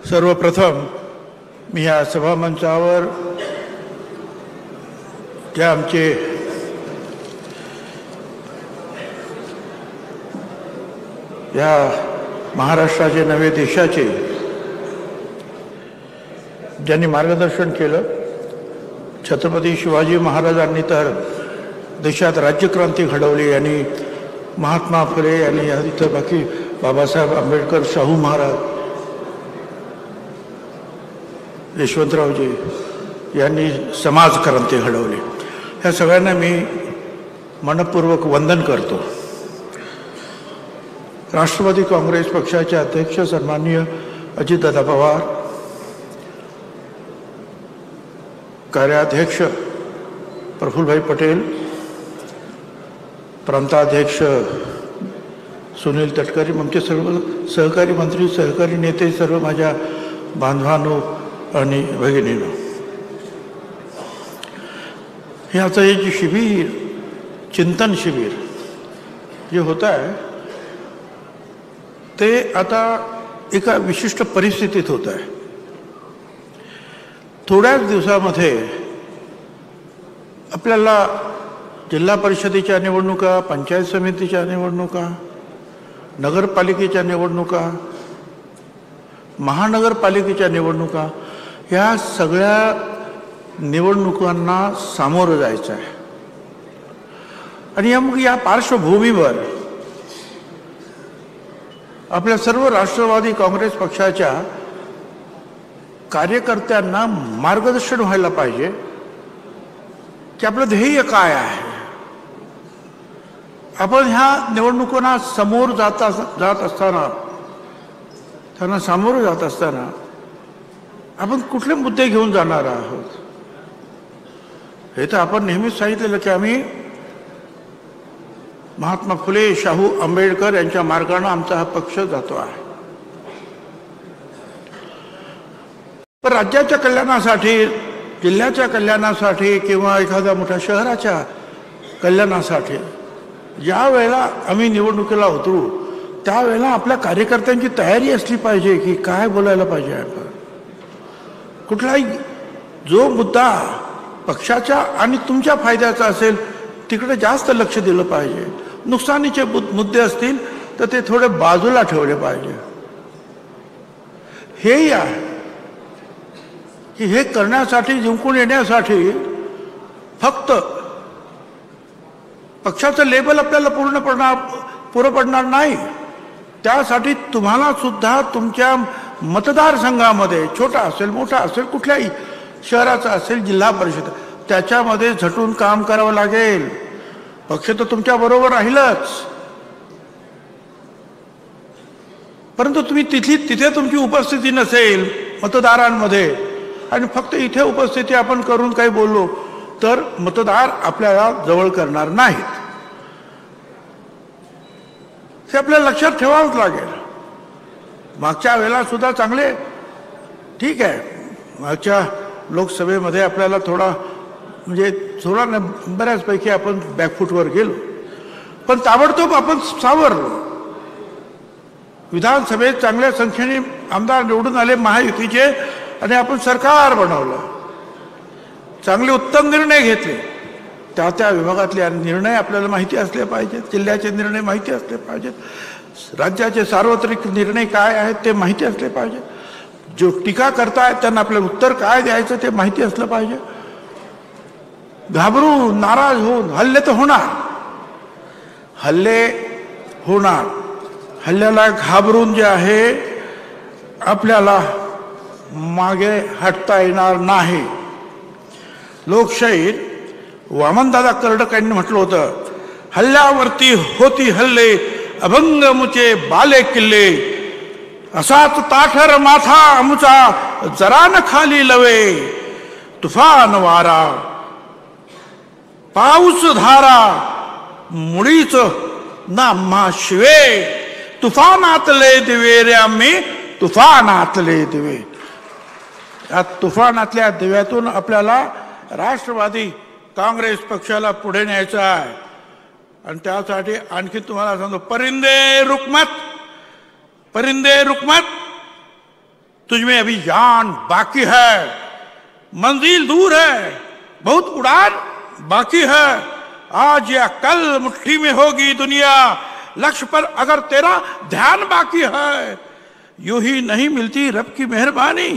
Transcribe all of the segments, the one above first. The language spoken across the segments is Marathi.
सर्वप्रथम मी या सभामंचावर जे आमचे या महाराष्ट्राचे नवे देशाचे ज्यांनी मार्गदर्शन केलं, छत्रपती शिवाजी महाराजांनी तर देशात राज्यक्रांती घडवली आणि महात्मा फुले आणि इतर बाकी बाबासाहेब आंबेडकर, शाहू महाराज, यशवंतरावजी यांनी समाजक्रांती घडवली. ह्या सगळ्यांना मी मनपूर्वक वंदन करतो. राष्ट्रवादी काँग्रेस पक्षाचे अध्यक्ष सन्माननीय अजितदादा पवार, कार्याध्यक्ष प्रफुल्लभाई पटेल, प्रांताध्यक्ष सुनील तटकरे, आमचे सर्व सहकारी मंत्री, सहकारी नेते, सर्व माझ्या बांधवांनो आणि भगिनींनो, हे आता हे जे शिबिर, चिंतन शिबिर जे होत आहे ते आता एका विशिष्ट परिस्थितीत होत आहे. थोड्याच दिवसामध्ये आपल्याला जिल्हा परिषदेच्या निवडणुका, पंचायत समितीच्या निवडणुका, नगरपालिकेच्या निवडणुका, महानगरपालिकेच्या निवडणुका, या सगळ्या निवडणुकांना सामोरं जायचं आहे. आणि मग या पार्श्वभूमीवर आपल्या सर्व राष्ट्रवादी काँग्रेस पक्षाच्या कार्यकर्त्यांना मार्गदर्शन व्हायला पाहिजे की आपलं ध्येय काय आहे. आपण ह्या निवडणुकांना समोर जात असताना, त्यांना सामोरं जात असताना आपण कुठले मुद्दे घेऊन जाणार आहोत. हे तर आपण नेहमीच सांगितलेलं की आम्ही महात्मा फुले, शाहू आंबेडकर यांच्या मार्गाने आमचा हा पक्ष जातो आहे. पण राज्याच्या कल्याणासाठी, जिल्ह्याच्या कल्याणासाठी किंवा एखाद्या मोठ्या शहराच्या कल्याणासाठी ज्या वेळेला आम्ही निवडणुकीला उतरू त्यावेळेला आपल्या कार्यकर्त्यांची तयारी असली पाहिजे की काय बोलायला पाहिजे. आपण कुठलाही जो मुद्दा पक्षाच्या आणि तुमच्या फायद्याचा असेल तिकडे जास्त लक्ष दिलं पाहिजे. नुकसानीचे मुद्दे असतील तर ते थोडे बाजूला ठेवले पाहिजे. हेही आहे की हे करण्यासाठी, जिंकून येण्यासाठी फक्त पक्षाचं लेबल आपल्याला पुरं पडणार नाही. त्यासाठी तुम्हाला सुद्धा तुमच्या मतदारसंघामध्ये, छोटा असेल मोठा असेल, कुठल्याही शहराचा असेल, जिल्हा परिषद, त्याच्यामध्ये झटून काम करावं लागेल. पक्ष तर तुमच्या बरोबर राहीलच, परंतु तुम्ही तिथे तुमची उपस्थिती नसेल मतदारांमध्ये आणि फक्त इथे उपस्थिती आपण करून काही बोललो तर मतदार आपल्याला जवळ करणार नाहीत. हे आपल्याला लक्षात ठेवावंच लागेल. मागच्या वेळेला सुद्धा चांगले, ठीक आहे, मागच्या लोकसभेमध्ये आपल्याला थोडा बऱ्याचपैकी आपण बॅकफूटवर गेलो, पण ताबडतोब आपण सावरलो. विधानसभेत चांगल्या संख्येने आमदार निवडून आले महायुतीचे आणि आपण सरकार बनवलं. चांगले उत्तम निर्णय घेतले. त्या विभागातले निर्णय आपल्याला माहिती असले पाहिजेत, जिल्ह्याचे निर्णय माहिती असले पाहिजेत, राज्याचे सार्वत्रिक निर्णय काय आहेत ते माहिती असले पाहिजे. जो टीका करतायत त्यांना आपल्याला उत्तर काय द्यायचं ते माहिती असलं पाहिजे. घाबरून, नाराज होऊन हल्ले तर होणार, हल्ल्याला घाबरून जे आहे आपल्याला मागे हटता येणार नाही. लोकशाहीत वामनदादा कर्डक यांनी म्हटलं होतं, हल्ल्यावरती होती हल्ले, अभंग मुचे बाले किल्ले, असाच ताठर माथा आमचा जरा न खाली लवे, तुफान वारा पाऊस धारा मुळीच ना आम्हा शिवे, तुफानातले दिवे रे आम्ही, तुफानातले दिवे. या तुफानातल्या दिव्यातून आपल्याला राष्ट्रवादी काँग्रेस पक्षाला पुढे न्यायचं आहे. आणि त्यासाठी आणखी तुम्हाला सांगतो, परिंदे रुक मत, परिंदे रुक मत, तुझमें अभी जान बाकी है, मंजिल दूर है, बहुत उड़ान बाकी है, आज या कल मुट्ठी में होगी दुनिया, लक्ष्य पर अगर तेरा ध्यान बाकी है। यूं ही नहीं मिलती रब की मेहरबानी,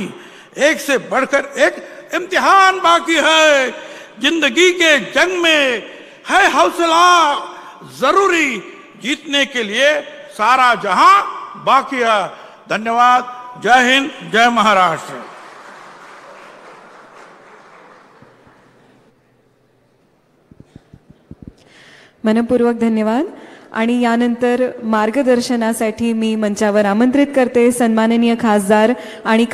एक से बढ़कर एक इम्तिहान बाकी है, जिंदगी के जंग में है हौसला जरूरी, जीतने के लिए सारा जहां बाकी है। धन्यवाद। जय हिंद, जय महाराष्ट्र। मनपूर्वक धन्यवाद। आणि यानंतर मार्गदर्शनासाठी मी मंचावर आमंत्रित करते सन्माननीय खासदार आणि